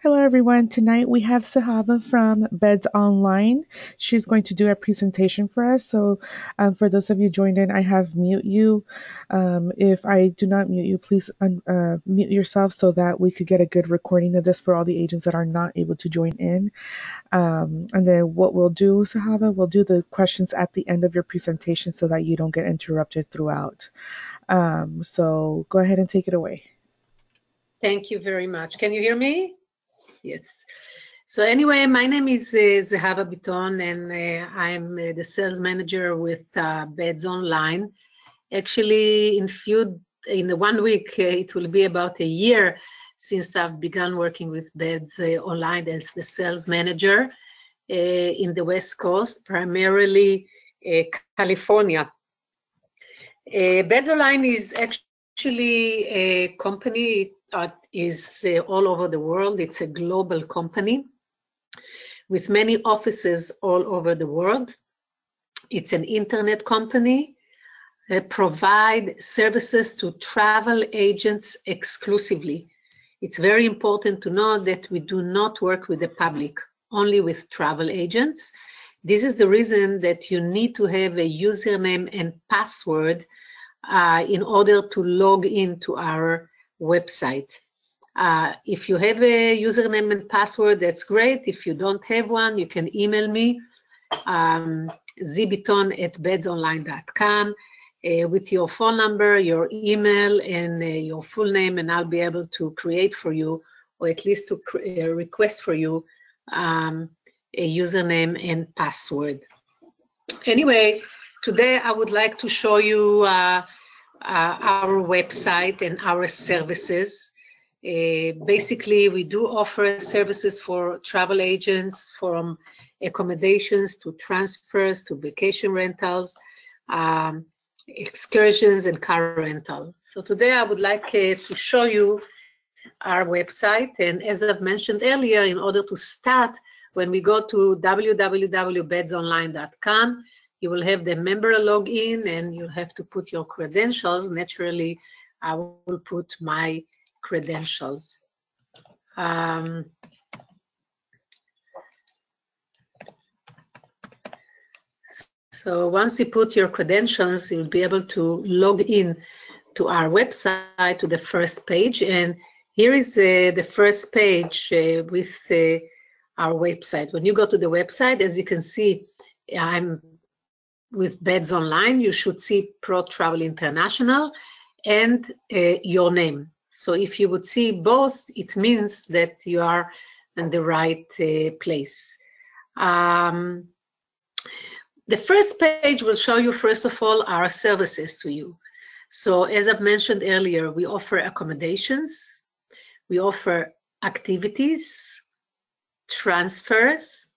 Hello, everyone. Tonight we have Zehava from Beds Online. She's going to do a presentation for us. So, for those of you joined in, I have mute you. If I do not mute you, please mute yourself so that we could get a good recording of this for all the agents that are not able to join in. And then what we'll do, Zehava, we'll do the questions at the end of your presentation so that you don't get interrupted throughout. So go ahead and take it away. Thank you very much. Can you hear me? Yes. So anyway, my name is Zehava Biton, and I'm the sales manager with BedsOnline. Actually, in 1 week, it will be about a year since I've begun working with BedsOnline as the sales manager in the West Coast, primarily California. BedsOnline is actually a company that is all over the world. It's a global company with many offices all over the world. It's an internet company that provides services to travel agents exclusively. It's very important to know that we do not work with the public, only with travel agents. This is the reason that you need to have a username and password in order to log into our website. If you have a username and password, that's great. If you don't have one, you can email me, zbiton@bedsonline.com, with your phone number, your email, and your full name, and I'll be able to create for you, or at least to request for you, a username and password. Anyway, today I would like to show you our website and our services. Basically, we do offer services for travel agents, from accommodations to transfers to vacation rentals, excursions, and car rental. So today I would like to show you our website. And as I've mentioned earlier, in order to start, when we go to www.bedsonline.com, you will have the member login and you'll have to put your credentials. Naturally, I will put my credentials. So once you put your credentials, you'll be able to log in to our website, to the first page. And here is the first page with our website. When you go to the website, as you can see, I'm with BedsOnline. You should see Pro Travel International and your name. So if you would see both, it means that you are in the right place. The first page will show you, first of all, our services to you. So as I've mentioned earlier, we offer accommodations, we offer activities, transfers,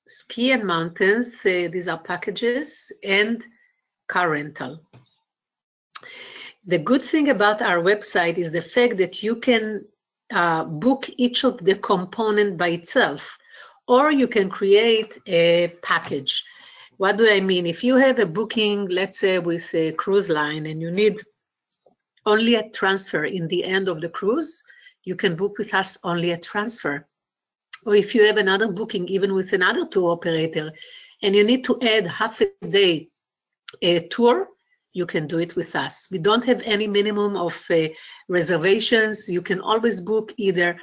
ski and mountains, these are packages, and car rental. The good thing about our website is the fact that you can book each of the components by itself, or you can create a package. What do I mean? If you have a booking, let's say with a cruise line, and you need only a transfer in the end of the cruise, you can book with us only a transfer. Or if you have another booking, even with another tour operator, and you need to add half a day tour, you can do it with us. We don't have any minimum of reservations. You can always book either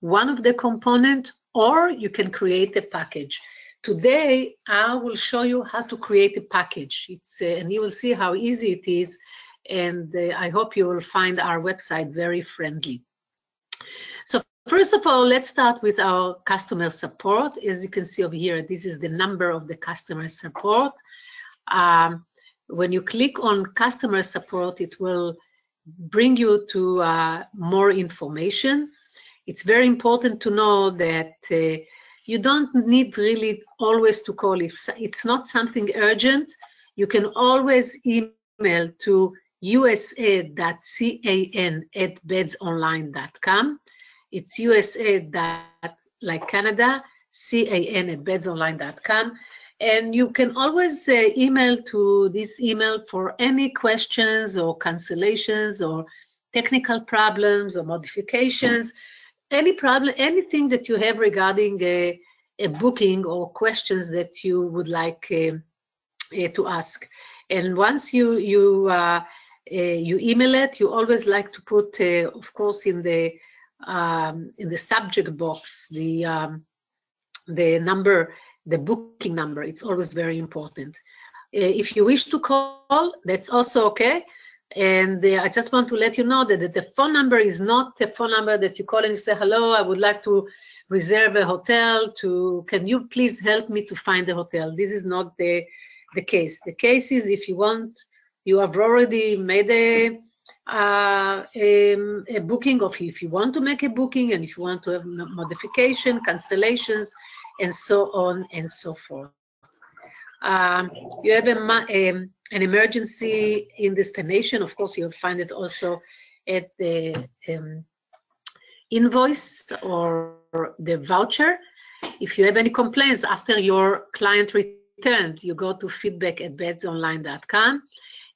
one of the components, or you can create a package. Today, I will show you how to create a package. And you will see how easy it is. And I hope you will find our website very friendly. So first of all, let's start with our customer support. As you can see over here, this is the number of the customer support. When you click on customer support, it will bring you to more information. It's very important to know that you don't need really always to call. If it's not something urgent, you can always email to usa.can@bedsonline.com. It's USA. Like Canada, CAN@bedsonline.com. And you can always email to this email for any questions or cancellations or technical problems or modifications. any problem, anything that you have regarding a booking or questions that you would like to ask. And once you email it, you always like to put, of course, in the subject box the number, the booking number. It's always very important. If you wish to call, that's also okay. And I just want to let you know that the phone number is not a phone number that you call and you say, hello, I would like to reserve a hotel. Can you please help me to find a hotel? This is not the case. The case is if you want, you have already made a booking, or if you want to make a booking, and if you want to have modification, cancellations, and so on and so forth. You have an emergency in destination. Of course, you'll find it also at the invoice or the voucher. If you have any complaints after your client returned, you go to feedback@bedsonline.com,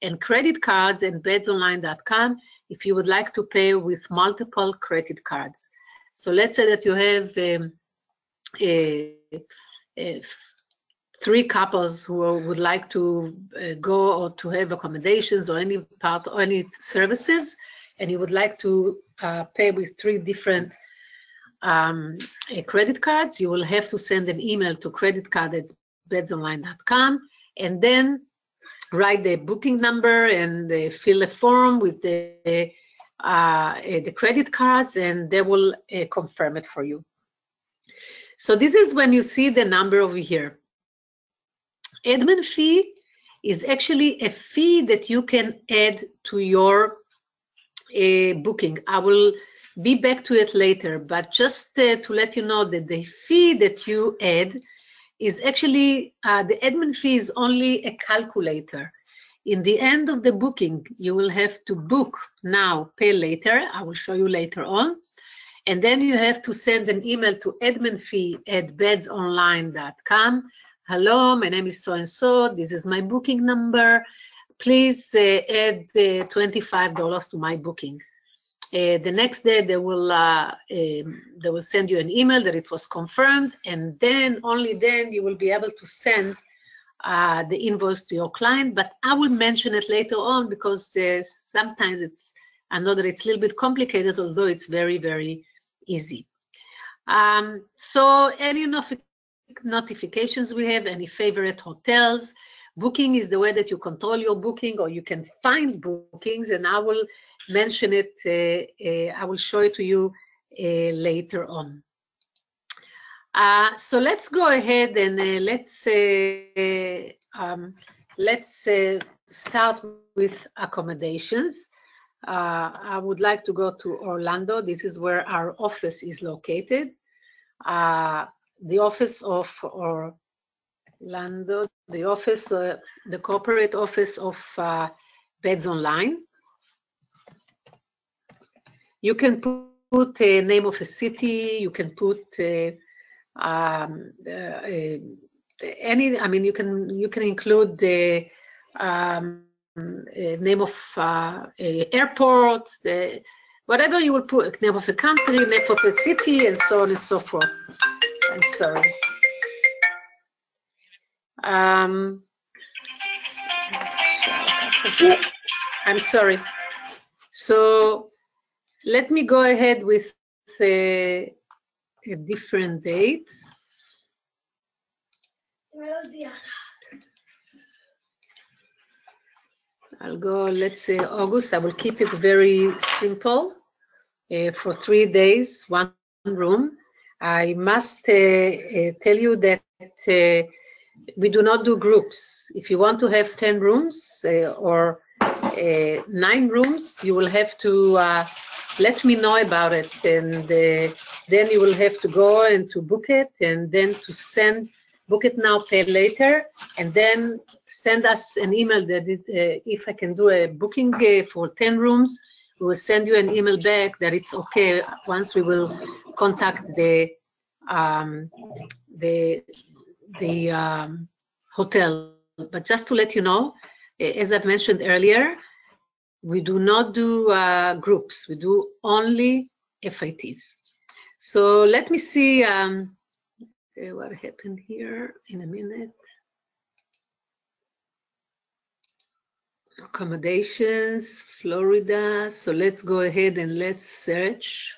and credit cards and bedsonline.com if you would like to pay with multiple credit cards. So let's say that you have 3 couples who would like to go or to have accommodations or any part or any services, and you would like to pay with 3 different credit cards. You will have to send an email to creditcard@bedsonline.com, and then write the booking number and fill a form with the credit cards, and they will confirm it for you. So this is when you see the number over here. Admin fee is actually a fee that you can add to your booking. I will be back to it later, but just to let you know that the fee that you add is actually, the admin fee is only a calculator. In the end of the booking, you will have to book now, pay later. I will show you later on. And then you have to send an email to adminfee@bedsonline.com. Hello, my name is so-and-so. This is my booking number. Please add $25 to my booking. The next day they will send you an email that it was confirmed, and then only then you will be able to send the invoice to your client. But I will mention it later on because sometimes I know that it's a little bit complicated, although it's very, very easy. So any notifications we have, any favorite hotels. Booking is the way that you control your booking, or you can find bookings, and I will mention it, I will show it to you later on. So let's go ahead and let's start with accommodations. I would like to go to Orlando. This is where our office is located. The office of Orlando, the office, the corporate office of BedsOnline. You can put a name of a city. You can put any. I mean, you can include the name of airport, whatever you will put, name of a country, name of a city, and so on and so forth. I'm sorry. I'm sorry. So let me go ahead with a different date. I'll go, let's say August. I will keep it very simple for 3 days, 1 room. I must tell you that we do not do groups. If you want to have 10 rooms or 9 rooms, you will have to let me know about it, and then you will have to go and to book it, and then to book it now, pay later, and then send us an email that if I can do a booking for 10 rooms, we will send you an email back that it's okay once we will contact the hotel. But just to let you know, as I've mentioned earlier, we do not do groups. We do only FITs. So let me see what happened here in a minute. Accommodations, Florida. So let's go ahead and let's search.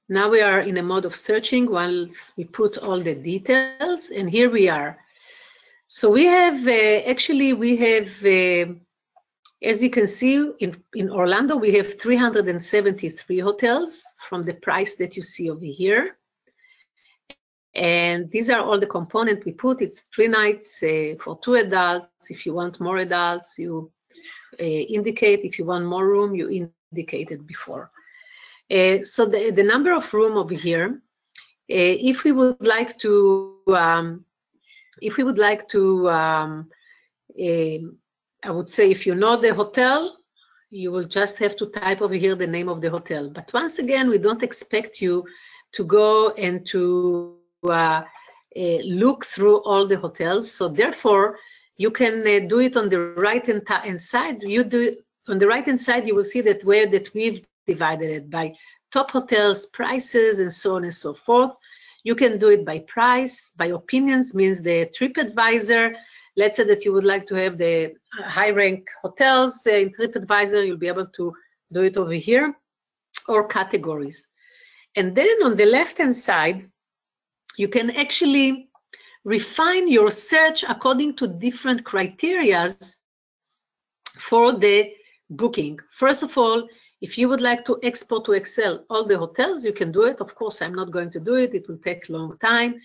Now we are in a mode of searching once we put all the details, and here we are. So we have, actually we have, as you can see, in Orlando, we have 373 hotels from the price that you see over here. And these are all the components we put. It's 3 nights for 2 adults. If you want more adults, you indicate. If you want more room, you indicated before. So the number of room over here, if we would like to, I would say if you know the hotel, you will just have to type over here the name of the hotel. But once again, we don't expect you to go and to look through all the hotels. So therefore, you can do it on the right-hand side. You do it on the right-hand side, you will see that where that we've divided it by top hotels, prices, and so on and so forth. You can do it by price, by opinions, means the TripAdvisor. Let's say that you would like to have the high-rank hotels in TripAdvisor, you'll be able to do it over here, or categories. And then on the left-hand side, you can actually refine your search according to different criteria for the booking. First of all, if you would like to export to Excel all the hotels, you can do it. Of course, I'm not going to do it. It will take a long time.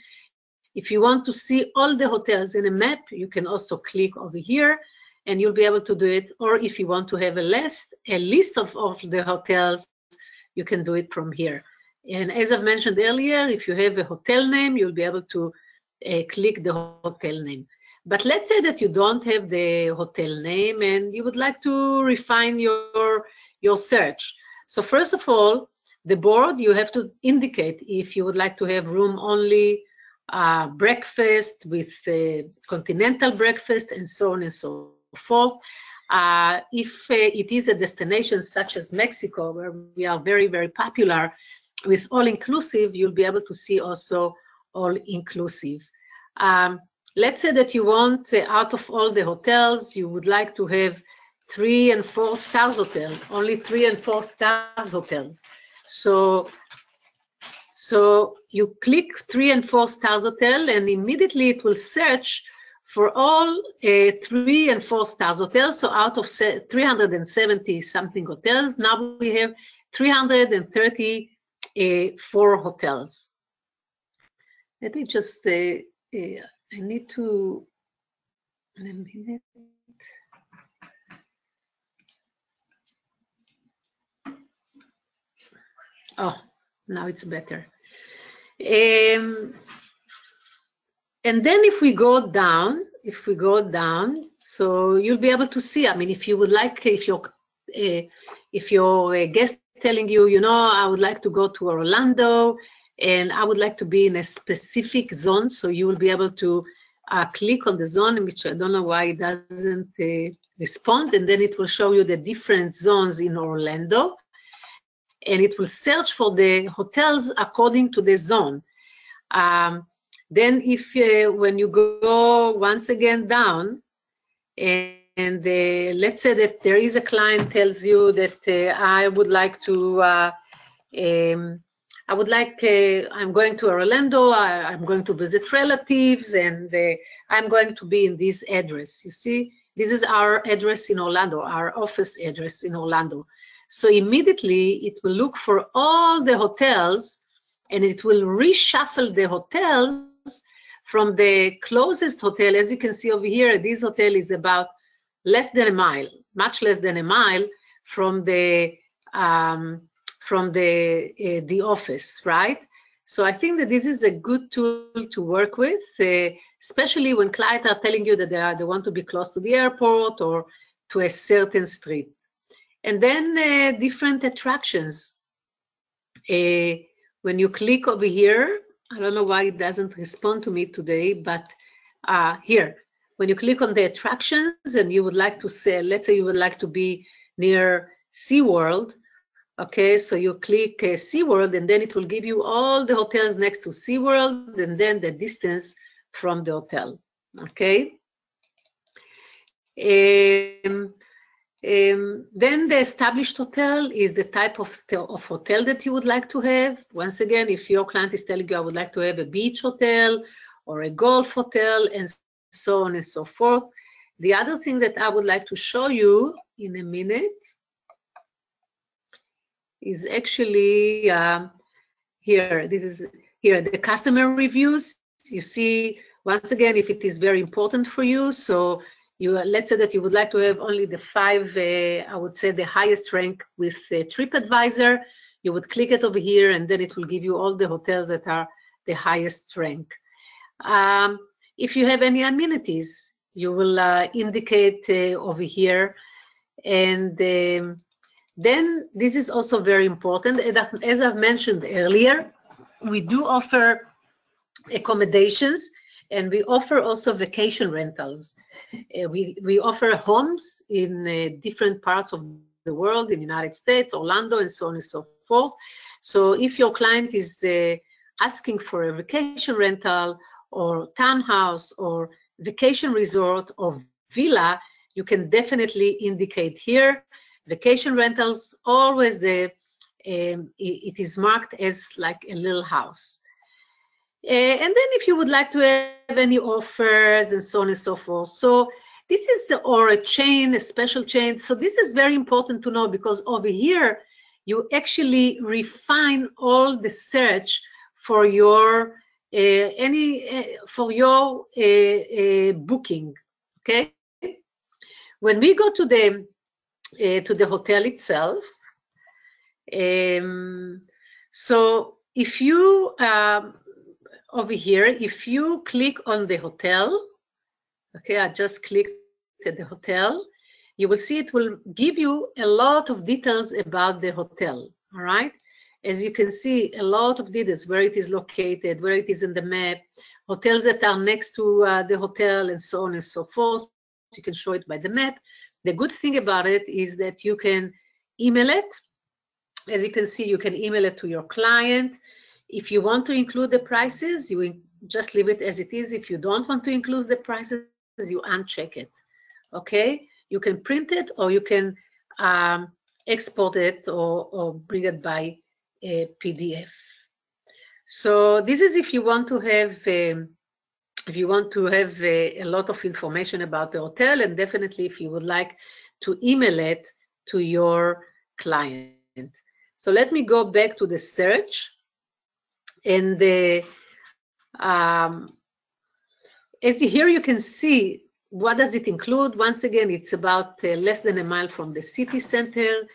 If you want to see all the hotels in a map, you can also click over here and you'll be able to do it. Or if you want to have a list of the hotels, you can do it from here. And as I've mentioned earlier, if you have a hotel name, you'll be able to click the hotel name. But let's say that you don't have the hotel name and you would like to refine your search. So first of all, the board, you have to indicate if you would like to have room only, breakfast with continental breakfast, and so on and so forth. If it is a destination such as Mexico, where we are very, very popular with all-inclusive, you'll be able to see also all-inclusive. Let's say that you want, out of all the hotels, you would like to have 3 and 4 stars hotels, only 3 and 4 stars hotels. So you click 3 and 4 stars hotel, and immediately it will search for all 3 and 4 stars hotels. So out of 370 something hotels, now we have 334 hotels. Let me just say, I need to, in a minute. Oh, now it's better. And then if we go down, so you'll be able to see, I mean, if you would like, if your guest telling you, you know, I would like to go to Orlando and I would like to be in a specific zone, so you will be able to click on the zone, which I don't know why it doesn't respond, and then it will show you the different zones in Orlando, and it will search for the hotels according to the zone. Then if when you go once again down, and let's say that there is a client tells you that I would like to, I'm going to Orlando, I'm going to visit relatives, and I'm going to be in this address. You see, this is our address in Orlando, our office address in Orlando. So immediately it will look for all the hotels, and it will reshuffle the hotels from the closest hotel. As you can see over here, this hotel is about less than a mile, much less than a mile from the office, right? So I think that this is a good tool to work with, especially when clients are telling you that they want to be close to the airport or to a certain street. And then different attractions. When you click over here, I don't know why it doesn't respond to me today, but here, when you click on the attractions and you would like to say, let's say you would like to be near SeaWorld, okay, so you click SeaWorld and then it will give you all the hotels next to SeaWorld and then the distance from the hotel, okay? Then the established hotel is the type of hotel that you would like to have. Once again, if your client is telling you, I would like to have a beach hotel or a golf hotel and so on and so forth. The other thing that I would like to show you in a minute is actually here. This is here, the customer reviews. You see, once again, if it is very important for you, so let's say that you would like to have only the 5, I would say the highest rank with TripAdvisor, you would click it over here and then it will give you all the hotels that are the highest rank. If you have any amenities, you will indicate over here. And then this is also very important. As I've mentioned earlier, we do offer accommodations and we offer also vacation rentals. We offer homes in different parts of the world, in the United States, Orlando, and so on and so forth. So if your client is asking for a vacation rental or townhouse or vacation resort or villa, you can definitely indicate here. Vacation rentals, always it is marked as like a little house. And then if you would like to have any offers and so on and so forth. So this is, or a chain, a special chain. So this is very important to know because over here, you actually refine all the search for your booking, okay? When we go to the hotel itself, so if you over here, if you click on the hotel, okay, I just clicked at the hotel, you will see it will give you a lot of details about the hotel, all right? As you can see, a lot of details, where it is located, where it is in the map, hotels that are next to the hotel, and so on and so forth. You can show it by the map. The good thing about it is that you can email it. As you can see, you can email it to your client. If you want to include the prices, you just leave it as it is. If you don't want to include the prices, you uncheck it, okay? You can print it or you can export it or bring it by a PDF. So this is if you want to have a lot of information about the hotel, and definitely if you would like to email it to your client. So let me go back to the search. And as here you can see, what does it include? Once again, it's about less than a mile from the city center.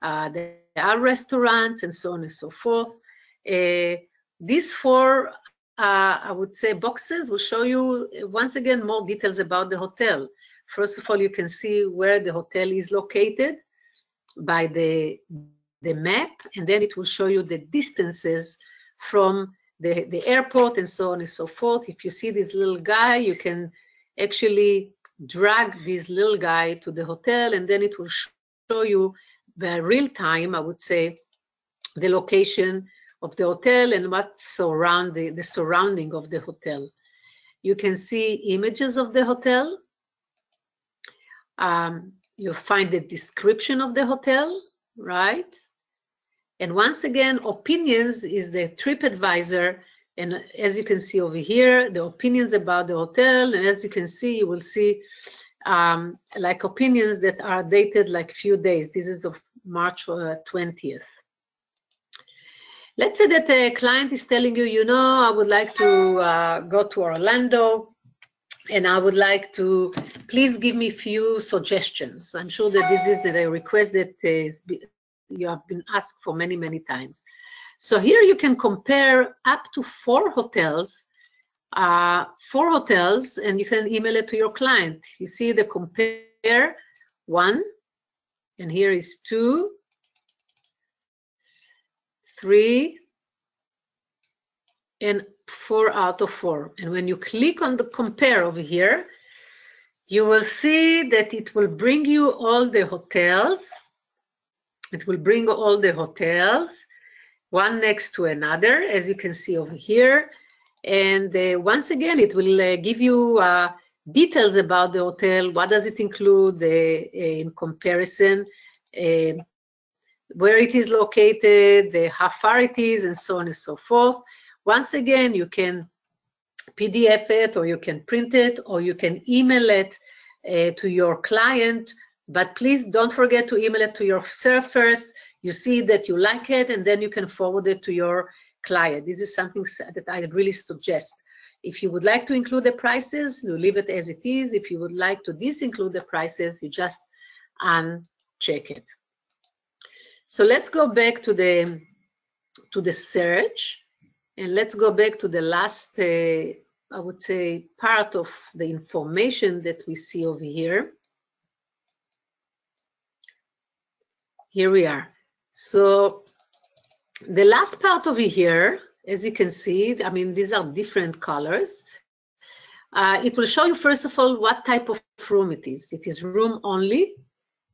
There are restaurants and so on and so forth. These 4, I would say, boxes will show you, once again, more details about the hotel. First of all, you can see where the hotel is located by the map, and then it will show you the distances from the airport and so on and so forth. If you see this little guy, you can actually drag this little guy to the hotel, and then it will show you the real time, I would say, the location of the hotel and what's the surrounding of the hotel. You can see images of the hotel. You find the description of the hotel, right? And once again, opinions is the TripAdvisor. And as you can see over here, the opinions about the hotel. And as you can see, you will see like opinions that are dated like few days. This is of March 20th. Let's say that a client is telling you, you know, I would like to go to Orlando and I would like to, please give me a few suggestions. I'm sure that this is a request that you have been asked for many, many times. So here you can compare up to 4 hotels, and you can email it to your client. You see the compare 1, and here is 2, 3, and 4 out of 4. And when you click on the compare over here, you will see that it will bring you all the hotels. It will bring all the hotels, one next to another, as you can see over here. And once again, it will give you details about the hotel. What does it include in comparison, where it is located, how far it is, and so on and so forth. Once again, you can PDF it, or you can print it, or you can email it to your client. But please don't forget to email it to yourself first. You see that you like it, and then you can forward it to your client. This is something that I really suggest. If you would like to include the prices, you leave it as it is. If you would like to disinclude the prices, you just uncheck it. So let's go back to the search, and let's go back to the last, I would say, part of the information that we see over here. Here we are. So the last part over here, as you can see, I mean, these are different colors. It will show you, first of all, what type of room it is. It is room only,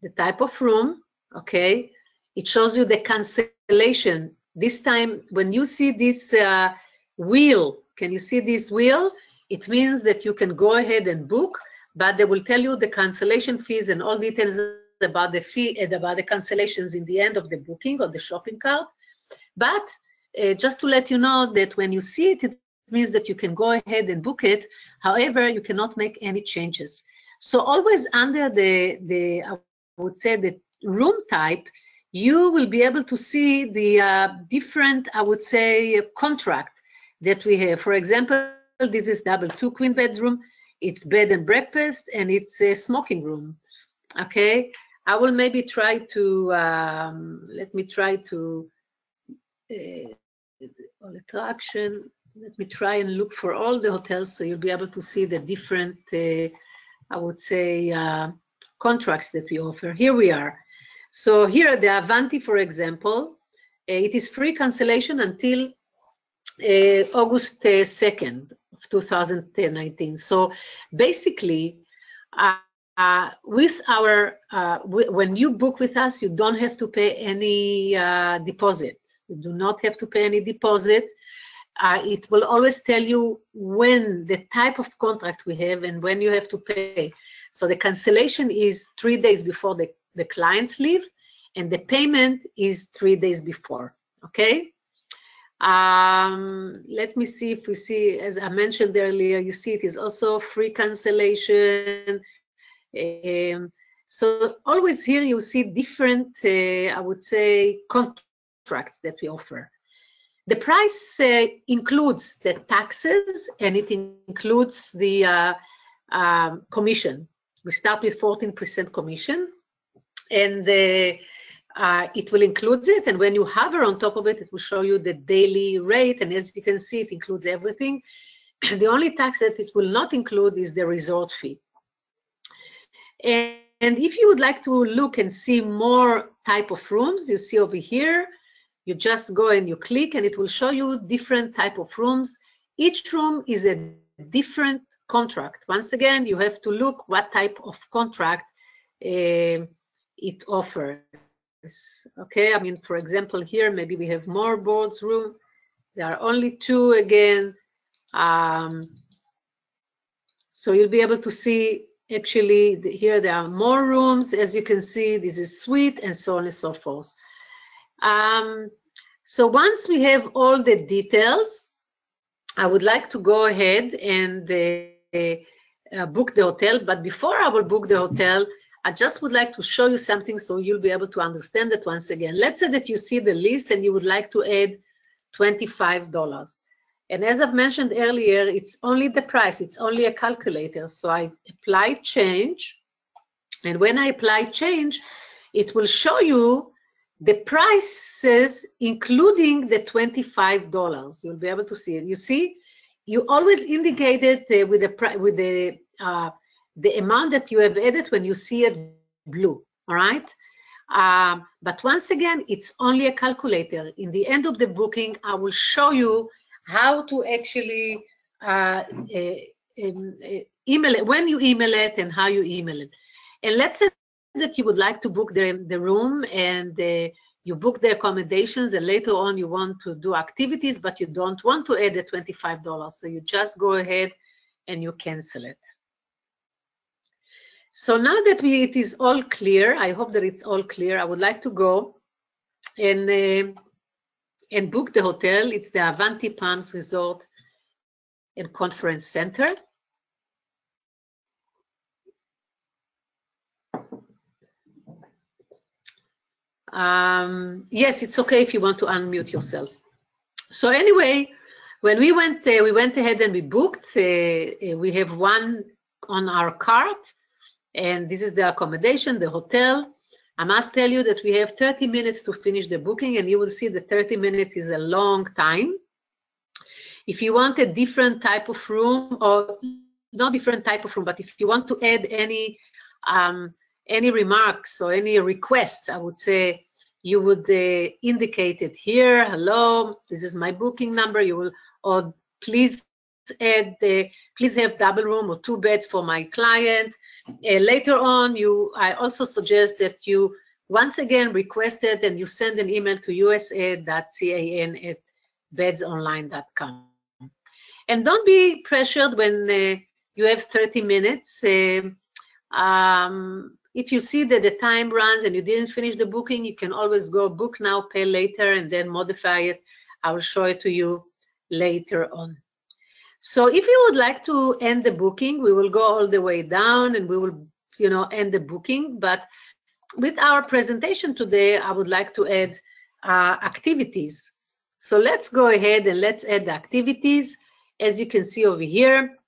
the type of room, okay? It shows you the cancellation. This time, when you see this wheel, can you see this wheel? It means that you can go ahead and book, but they will tell you the cancellation fees and all details about the fee and about the cancellations in the end of the booking or the shopping cart. But just to let you know that when you see it, it means that you can go ahead and book it. However, you cannot make any changes. So always under the I would say, the room type, you will be able to see the different, I would say, contract that we have. For example, this is double 2 queen bedroom. It's bed and breakfast, and it's a smoking room. Okay, I will maybe try to let me try to all attraction. Let me try and look for all the hotels, so you'll be able to see the different, I would say, contracts that we offer. Here we are. So here, the Avanti, for example, it is free cancellation until August 2nd of 2019. So basically, with our when you book with us, you don't have to pay any deposit. You do not have to pay any deposit. It will always tell you when the type of contract we have and when you have to pay. So the cancellation is 3 days before the clients leave, and the payment is 3 days before. Okay. Let me see if we see, as I mentioned earlier, you see it is also free cancellation. So always here you see different, I would say, contracts that we offer. The price includes the taxes, and it includes the commission. We start with 14% commission, and it will include it. And when you hover on top of it, it will show you the daily rate. And as you can see, it includes everything. The only tax that it will not include is the resort fee. And if you would like to look and see more type of rooms, you see over here, you just go and you click, and it will show you different type of rooms. Each room is a different contract. Once again, you have to look what type of contract it offers. Okay, I mean, for example, here maybe we have more boards room. There are only 2 again. So you'll be able to see, actually, here there are more rooms. As you can see, this is suite, and so on and so forth. So once we have all the details, I would like to go ahead and book the hotel. But before I will book the hotel, I just would like to show you something so you'll be able to understand it once again. Let's say that you see the list and you would like to add $25. And as I've mentioned earlier, it's only the price. It's only a calculator. So I apply change. And when I apply change, it will show you the prices, including the $25. You'll be able to see it. You see, you always indicate it with the amount that you have added when you see it blue. All right. But once again, it's only a calculator. In the end of the booking, I will show you how to actually email it, when you email it, and how you email it. And let's say that you would like to book the room, and you book the accommodations, and later on you want to do activities, but you don't want to add the $25. So you just go ahead and you cancel it. So now that it is all clear, I hope that it's all clear, I would like to go and book the hotel. It's the Avanti Palms Resort and Conference Center. Yes, it's okay if you want to unmute yourself. So anyway, when we went ahead and we booked. We have one on our cart, and this is the accommodation, the hotel. I must tell you that we have 30 minutes to finish the booking, and you will see that 30 minutes is a long time. If you want a different type of room, or not different type of room, but if you want to add any remarks or any requests, I would say you would indicate it here. Hello, this is my booking number. You will, or please add, please have double room or 2 beds for my client. Later on, I also suggest that you once again request it and you send an email to usa.can@bedsonline.com. And don't be pressured when you have 30 minutes. If you see that the time runs and you didn't finish the booking, you can always go book now, pay later, and then modify it. I will show it to you later on. So if you would like to end the booking, we will go all the way down and we will, end the booking. But with our presentation today, I would like to add activities. So let's go ahead and let's add the activities. As you can see over here,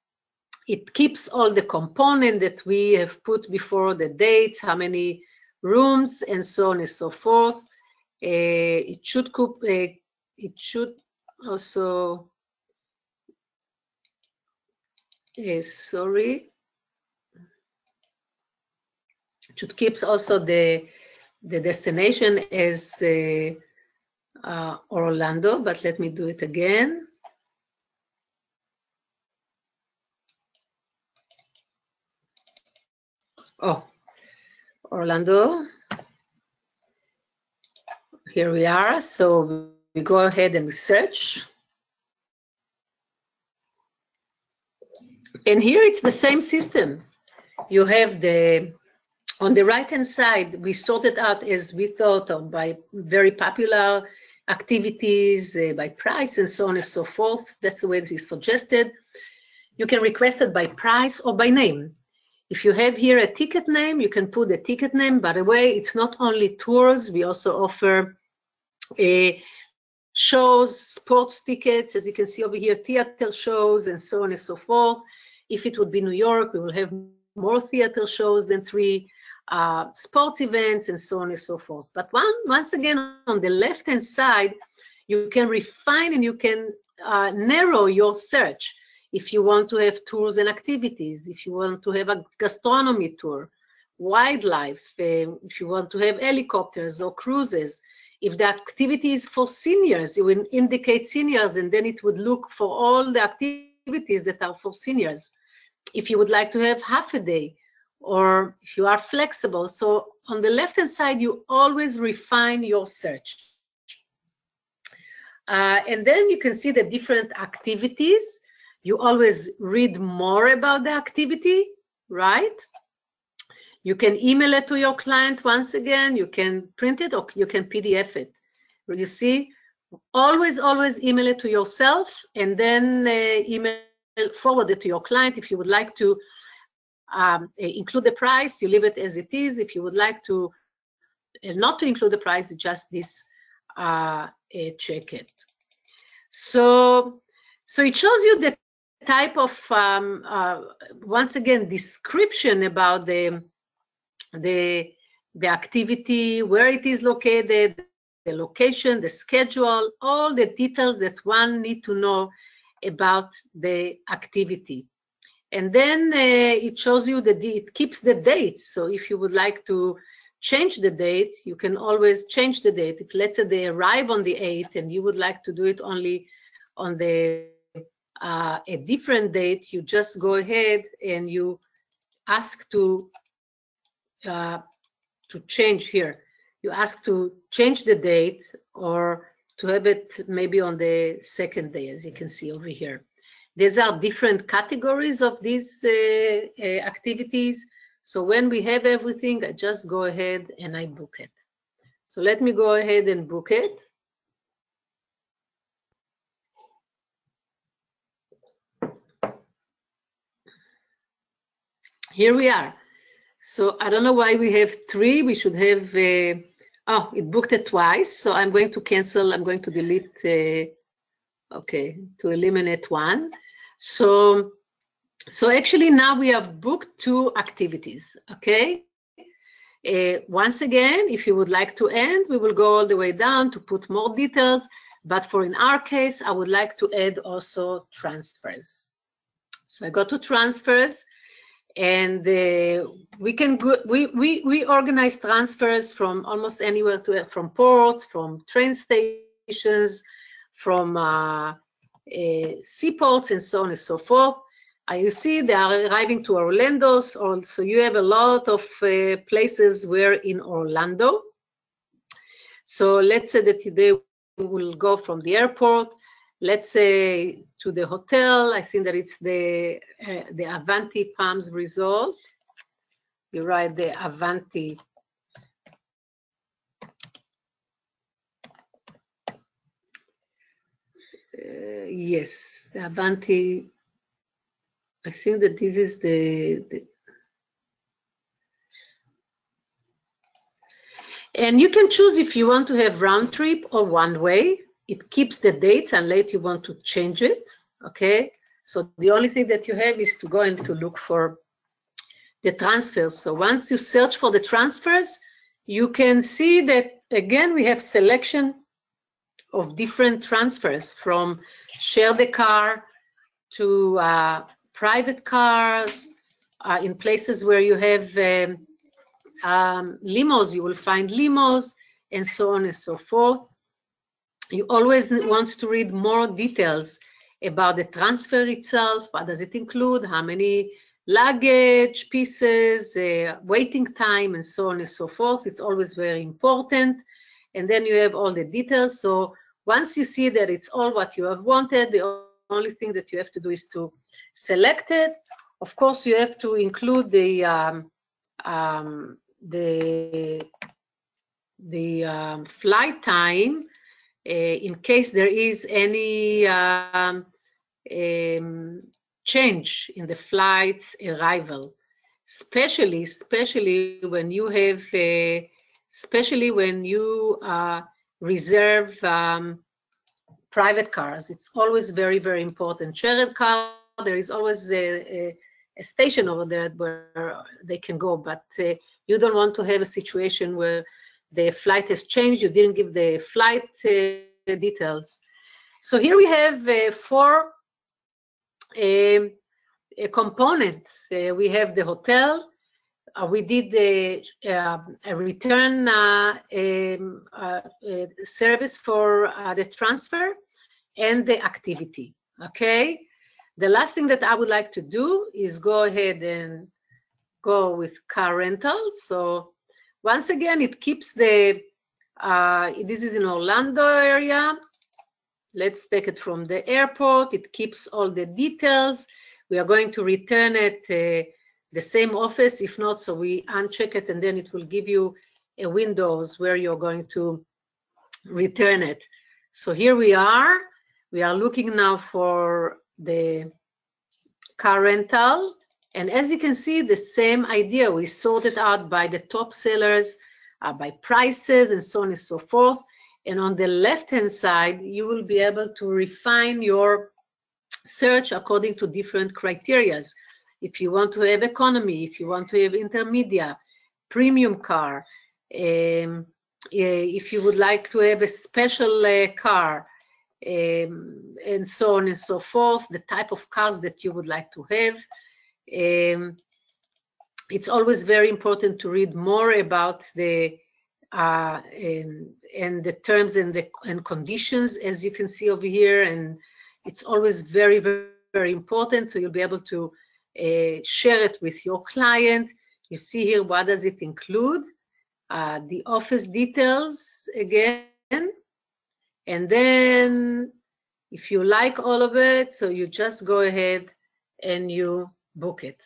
it keeps all the components that we have put before, the dates, how many rooms, and so on and so forth. It should also, sorry, it should keep also the destination as Orlando, but let me do it again. Oh, Orlando. Here we are. So we go ahead and search. And here it's the same system. You have on the right-hand side, we sorted out as we thought of by very popular activities, by price, and so on and so forth. That's the way that we suggested. You can request it by price or by name. If you have here a ticket name, you can put the ticket name. By the way, it's not only tours. We also offer shows, sports tickets, as you can see over here, theater shows, and so on and so forth. If it would be New York, we will have more theater shows than 3, sports events, and so on and so forth. But once again, on the left-hand side, you can refine and you can narrow your search. If you want to have tours and activities, if you want to have a gastronomy tour, wildlife, if you want to have helicopters or cruises, if the activity is for seniors, you will indicate seniors, and then it would look for all the activities that are for seniors. If you would like to have half a day, or if you are flexible. So on the left-hand side, you always refine your search. And then you can see the different activities. You always read more about the activity, right? You can email it to your client once again. You can print it or you can PDF it. You see, always email it to yourself and then forward it to your client. If you would like to include the price, you leave it as it is. If you would like to not to include the price, you just check it. So it shows you the type of once again description about the activity, where it is located, the location, the schedule, all the details that one need to know about the activity. And then it shows you it keeps the dates. So if you would like to change the date, you can always change the date. If let's say they arrive on the 8th and you would like to do it only on the a different date, you just go ahead and you ask to change here. You ask to change the date or to have it maybe on the second day, as you can see over here. These are different categories of these activities. So when we have everything, I just go ahead and I book it. So let me go ahead and book it. Here we are. So I don't know why we have 3. We should have, oh, it booked it twice. So I'm going to cancel, I'm going to delete, okay, to eliminate 1. So actually now we have booked 2 activities, okay? Once again, if you would like to end, we will go all the way down to put more details. But for in our case, I would like to add also transfers. So I go to transfers. And we can go, we organize transfers from almost anywhere from ports, from train stations, from seaports, and so on and so forth. You see they are arriving to Orlando, so you have a lot of places where in Orlando. So let's say that today we will go from the airport, let's say to the hotel. I think that it's the Avanti Palms Resort. You write the Avanti. Yes, the Avanti. I think that this is the and you can choose if you want to have round trip or one way. It keeps the dates unless you want to change it, okay? So the only thing that you have is to go and to look for the transfers. So once you search for the transfers, you can see that, again, we have selection of different transfers from share the car to private cars. In places where you have limos, you will find limos, and so on and so forth. You always want to read more details about the transfer itself. What does it include? How many luggage pieces, waiting time, and so on and so forth. It's always very important. And then you have all the details. So once you see that it's all what you have wanted, the only thing that you have to do is to select it. Of course, you have to include the flight time. In case there is any change in the flight's arrival, especially when you have, especially when you reserve private cars. It's always very, very important. Shared car, there is always a station over there where they can go, but you don't want to have a situation where the flight has changed, you didn't give the flight details. So here we have 4 components. We have the hotel, we did a return service for the transfer, and the activity, okay? The last thing that I would like to do is go ahead and go with car rental. So once again, it keeps the, this is in Orlando area. Let's take it from the airport. It keeps all the details. We are going to return it the same office. If not, so we uncheck it, and then it will give you a windows where you're going to return it. So here we are. We are looking now for the car rental. And as you can see, the same idea. We sorted out by the top sellers, by prices, and so on and so forth. And on the left-hand side, you will be able to refine your search according to different criteria. If you want to have economy, if you want to have intermediate, premium car, if you would like to have a special car, and so on and so forth, the type of cars that you would like to have. It's always very important to read more about the and the terms and conditions, as you can see over here, and It's always very, very, very important. So you'll be able to share it with your client. You see here, what does it include? The office details again. And then if you like all of it, so you just go ahead and you book it.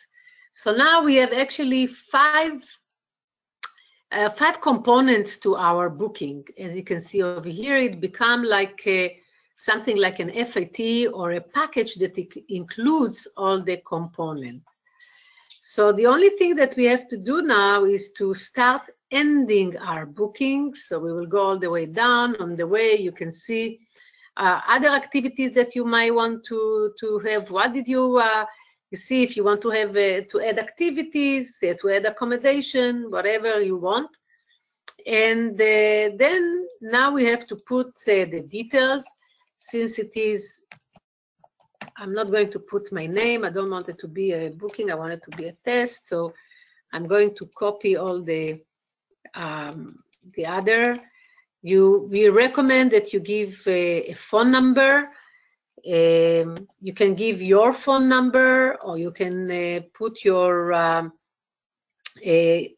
So now we have actually five components to our booking. As you can see over here, it become like something like an FIT or a package that includes all the components. So the only thing that we have to do now is to start ending our booking. So we will go all the way down. On the way, you can see other activities that you might want to have. What did you see if you want to have to add activities, to add accommodation, whatever you want. And then now we have to put the details. Since it is, I'm not going to put my name. I don't want it to be a booking. I want it to be a test. So I'm going to copy all the other. We recommend that you give a phone number. You can give your phone number, or you can put your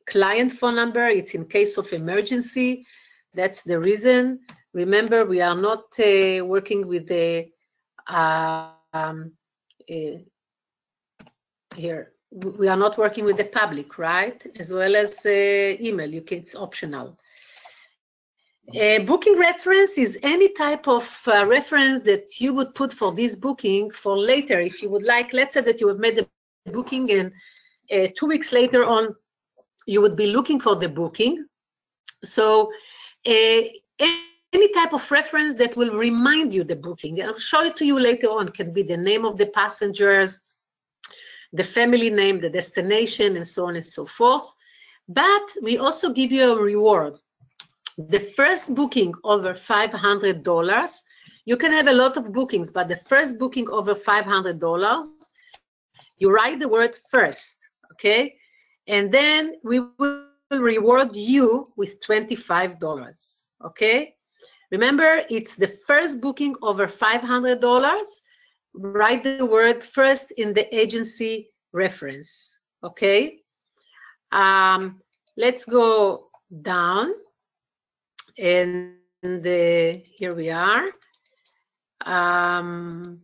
client phone number. It's in case of emergency. That's the reason. Remember, we are not working with the here. We are not working with the public, right? As well as email. It's optional. Booking reference is any type of reference that you would put for this booking for later. If you would like, let's say that you have made the booking and 2 weeks later on, you would be looking for the booking. So any type of reference that will remind you the booking. I'll show it to you later on. It can be the name of the passengers, the family name, the destination, and so on and so forth. But we also give you a reward. The first booking over $500, you can have a lot of bookings, but the first booking over $500, you write the word first, okay? And then we will reward you with $25, okay? Remember, it's the first booking over $500. Write the word first in the agency reference, okay? Let's go down. And here we are. And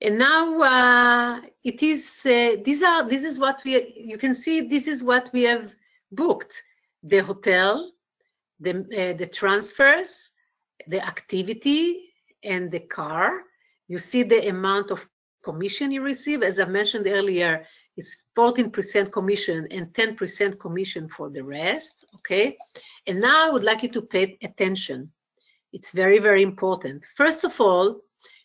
now it is. This is what you can see. This is what we have booked: the hotel, the transfers, the activity, and the car. You see the amount of commission you receive. As I mentioned earlier, it's 14% commission and 10% commission for the rest. Okay. And now I would like you to pay attention. It's very, very important. First of all,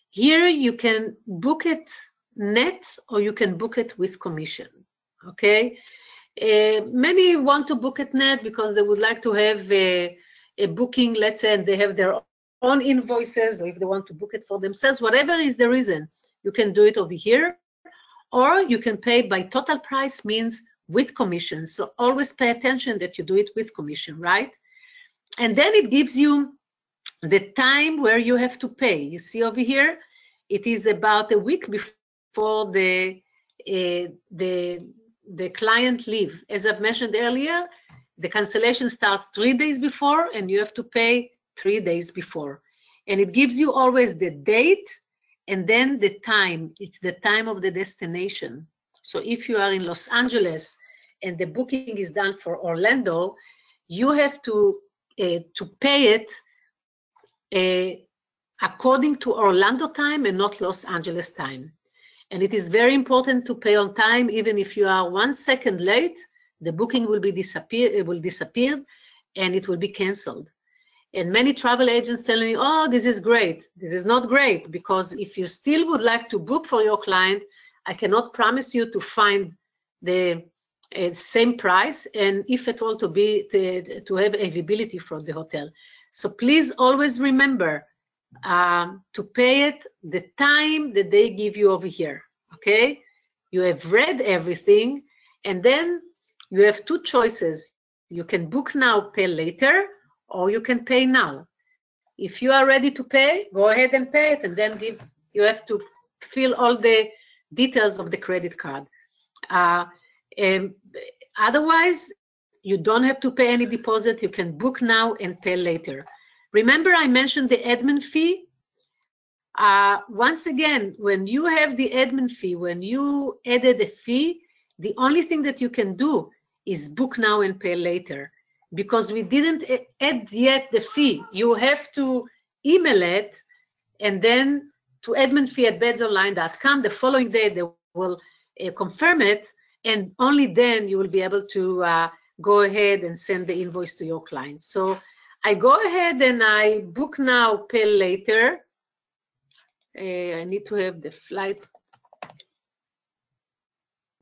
here you can book it net or you can book it with commission, okay? Many want to book it net because they would like to have a booking, let's say, and they have their own invoices, or if they want to book it for themselves, whatever is the reason, you can do it over here, or you can pay by total price, means with commission. So always pay attention that you do it with commission, right? And then it gives you the time where you have to pay. You see over here, it is about a week before the client leave. As I've mentioned earlier, the cancellation starts 3 days before, and you have to pay 3 days before. And it gives you always the date and then the time. It's the time of the destination. So if you are in Los Angeles and the booking is done for Orlando, you have to pay it according to Orlando time and not Los Angeles time. And it is very important to pay on time. Even if you are 1 second late, the booking will disappear and it will be canceled. And many travel agents tell me, oh, this is great. This is not great, because if you still would like to book for your client, I cannot promise you to find the same price, and if at all to have availability from the hotel. So please always remember to pay it the time that they give you over here, okay? You have read everything, and then you have 2 choices. You can book now, pay later, or you can pay now. If you are ready to pay, go ahead and pay it, and then give You have to fill all the details of the credit card. Otherwise, you don't have to pay any deposit. You can book now and pay later. Remember, I mentioned the admin fee. Once again, when you have the admin fee, when you added a fee, the only thing that you can do is book now and pay later, because we didn't add yet the fee. You have to email it and then to adminfee@bedsonline.com. The following day, they will confirm it, and only then you will be able to go ahead and send the invoice to your client. So I go ahead and I book now, pay later. I need to have the flight.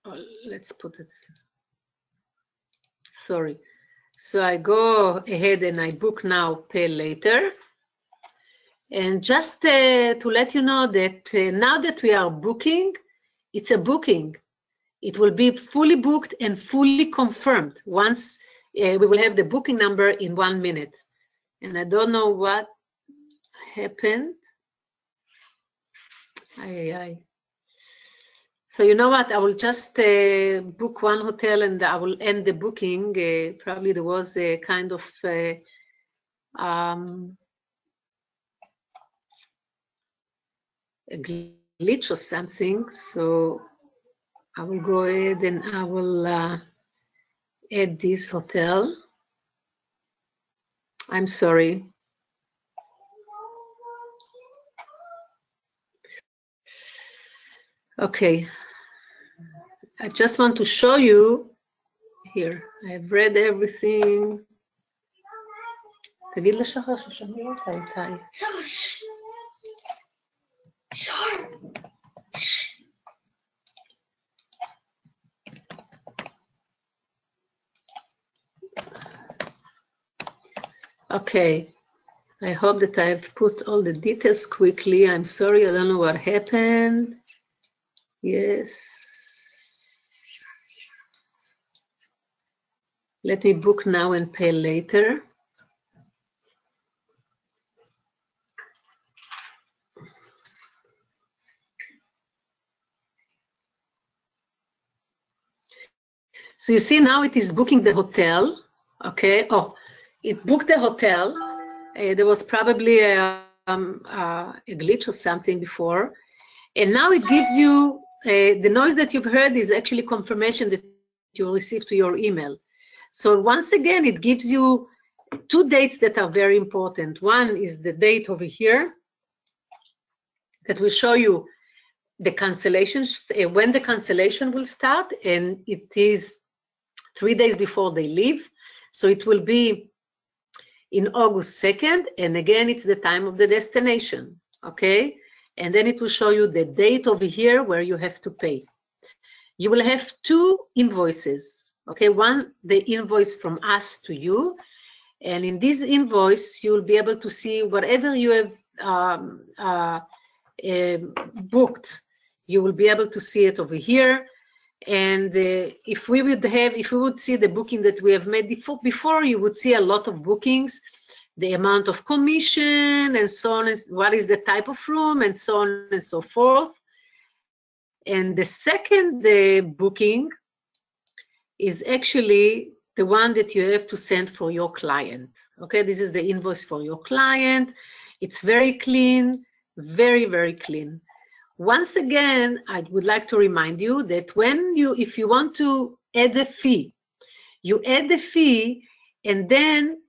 Oh, let's put it. Sorry. So I go ahead and I book now, pay later. And just to let you know that now that we are booking, it's a booking. It will be fully booked and fully confirmed once we will have the booking number in 1 minute. And I don't know what happened. So you know what? I will just book one hotel and I will end the booking. Probably there was a kind of a glitch or something. So I will go ahead and I will add this hotel. I'm sorry. Okay. I just want to show you here. I've read everything. תגיד לשחר ששומעים אותה איתי. Okay, I hope that I've put all the details quickly. I'm sorry, I don't know what happened. Yes. Let me book now and pay later. So you see now it is booking the hotel, okay? Oh, it booked the hotel. There was probably a glitch or something before. And now it gives you, the noise that you've heard is actually confirmation that you will receive to your email. So once again, it gives you two dates that are very important. One is the date over here that will show you the cancellations, when the cancellation will start, and it is 3 days before they leave. So it will be in August 2nd, and again, it's the time of the destination, okay? And then it will show you the date over here where you have to pay. You will have two invoices, okay? One, the invoice from us to you, and in this invoice, you will be able to see whatever you have booked. You will be able to see it over here. And if we would see the booking that we have made before, you would see a lot of bookings, the amount of commission and so on, and what is the type of room and so on and so forth. And the second booking is actually the one that you have to send for your client. Okay, this is the invoice for your client. It's very clean, very, very clean. Once again, I would like to remind you that if you want to add a fee, you add the fee, and then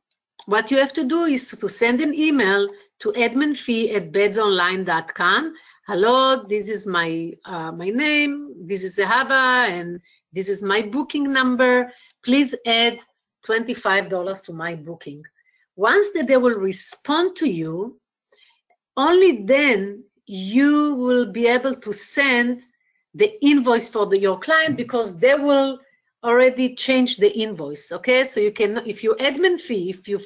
what you have to do is to send an email to adminfee@bedsonline.com. Hello, this is my name, this is Zehava, and this is my booking number. Please add $25 to my booking. Once that they will respond to you, only then you will be able to send the invoice for your client, because they will already change the invoice, okay? So you can, if you admin fee, if you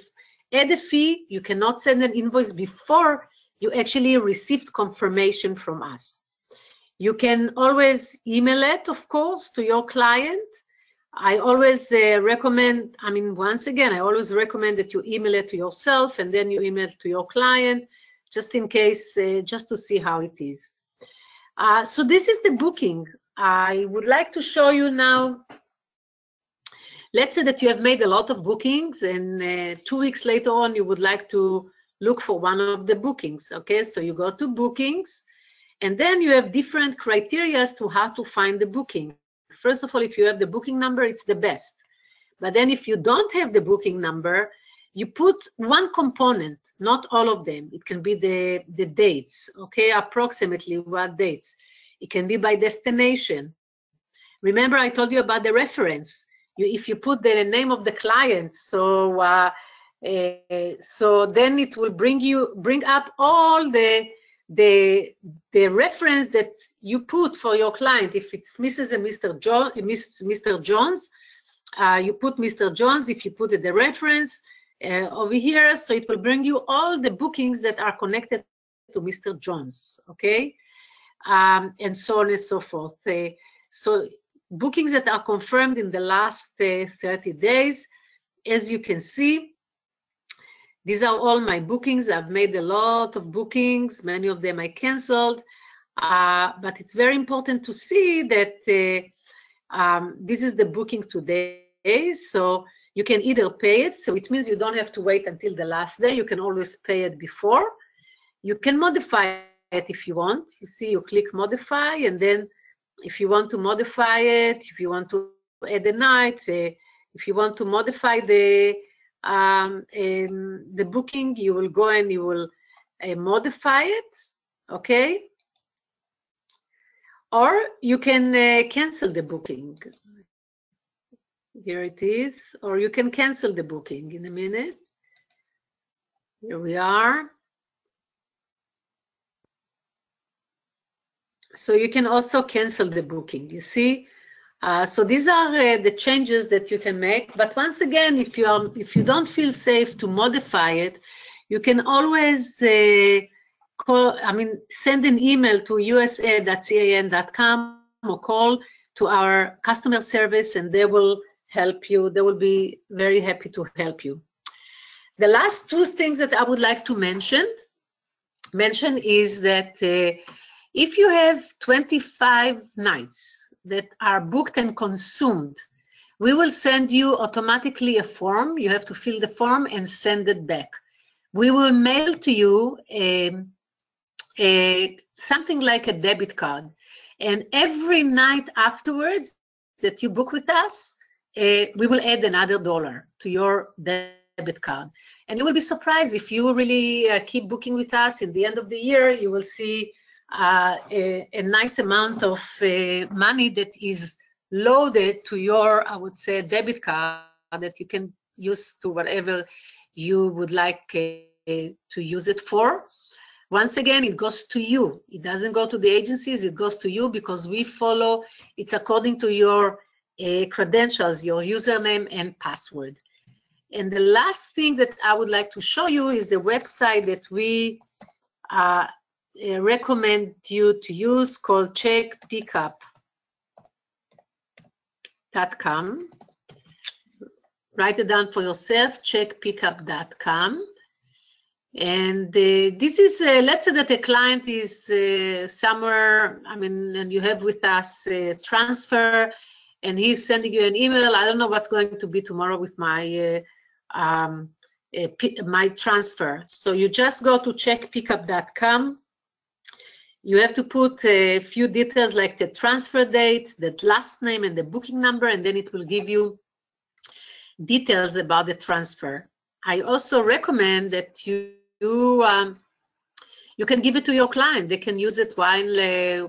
add a fee, you cannot send an invoice before you actually received confirmation from us. You can always email it, of course, to your client. I always recommend, once again, I always recommend that you email it to yourself and then you email it to your client. just in case, just to see how it is. So this is the booking. I would like to show you now. Let's say that you have made a lot of bookings, and 2 weeks later on, you would like to look for one of the bookings. Okay, so you go to bookings, and then you have different criteria as to how to find the booking. First of all, if you have the booking number, it's the best. But then if you don't have the booking number, you put one component, not all of them. It can be the dates, okay, approximately what dates. It can be by destination. Remember, I told you about the reference. If you put the name of the client, so then it will bring up all the reference that you put for your client. If it's Mrs. and Mr. Jones, you put Mr. Jones. If you put the reference over here, so it will bring you all the bookings that are connected to Mr. Jones, okay, and so on and so forth. So bookings that are confirmed in the last 30 days, as you can see, these are all my bookings. I've made a lot of bookings. Many of them I canceled, but it's very important to see that this is the booking today. So you can either pay it, so it means you don't have to wait until the last day. You can always pay it before. You can modify it if you want. You see, you click modify, and then if you want to modify it, if you want to add a night, if you want to modify the booking, you will go and you will modify it, okay? Or you can cancel the booking. Here it is. Or you can cancel the booking in a minute. Here we are. So you can also cancel the booking, you see? So these are the changes that you can make. But once again, if you don't feel safe to modify it, you can always send an email to usa.can.com or call to our customer service, and they will help you. They will be very happy to help you. The last two things that I would like to mention is that if you have 25 nights that are booked and consumed, we will send you automatically a form. You have to fill the form and send it back. We will mail to you something like a debit card. And every night afterwards that you book with us, we will add another $1 to your debit card. And you will be surprised if you really keep booking with us. In the end of the year, you will see a nice amount of money that is loaded to your, I would say, debit card that you can use to whatever you would like to use it for. Once again, it goes to you. It doesn't go to the agencies. It goes to you because we follow. It's according to your credentials, your username and password. And the last thing that I would like to show you is the website that we recommend you to use, called checkpickup.com. Write it down for yourself, checkpickup.com. And this is, let's say that a client is somewhere, and you have with us a transfer, and he's sending you an email. I don't know what's going to be tomorrow with my my transfer. So you just go to checkpickup.com. You have to put a few details like the transfer date, the last name, and the booking number, and then it will give you details about the transfer. I also recommend that you can give it to your client. They can use it while,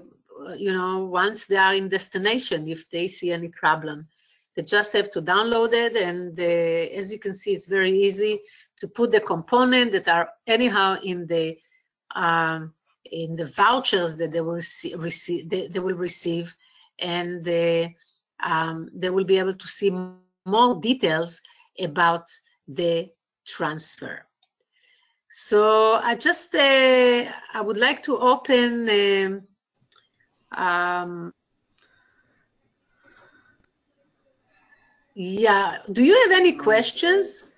once they are in destination, if they see any problem. They just have to download it, and as you can see, it's very easy to put the components that are anyhow in the vouchers that they will receive, and they will be able to see more details about the transfer. So I would like to open yeah, do you have any questions?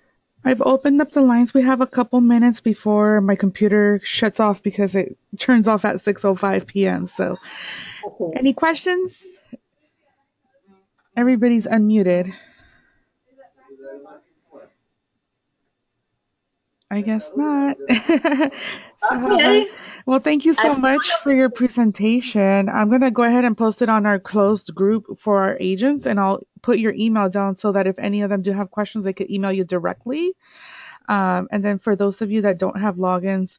I've opened up the lines. We have a couple minutes before my computer shuts off because it turns off at 6:05 p.m. So, Okay. any questions? Everybody's unmuted. I guess not. Zehava, Okay. well, thank you so I've much for your presentation. I'm going to go ahead and post it on our closed group for our agents, and I'll put your email down so that if any of them do have questions, they could email you directly. And then for those of you that don't have logins,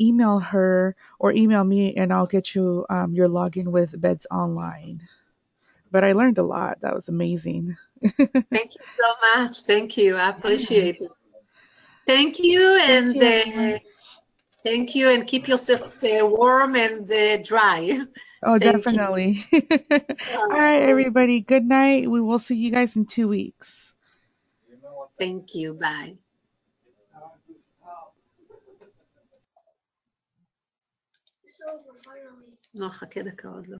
email her or email me, and I'll get you your login with Beds Online. But I learned a lot. That was amazing. Thank you so much. Thank you. I Yeah. appreciate it. Thank you, Thank and you, everyone. thank you, and keep yourself warm and dry. Oh, Thank you. definitely. All right, everybody. Good night. We will see you guys in 2 weeks. Thank you. Bye. לא, חכה דקה עוד לא.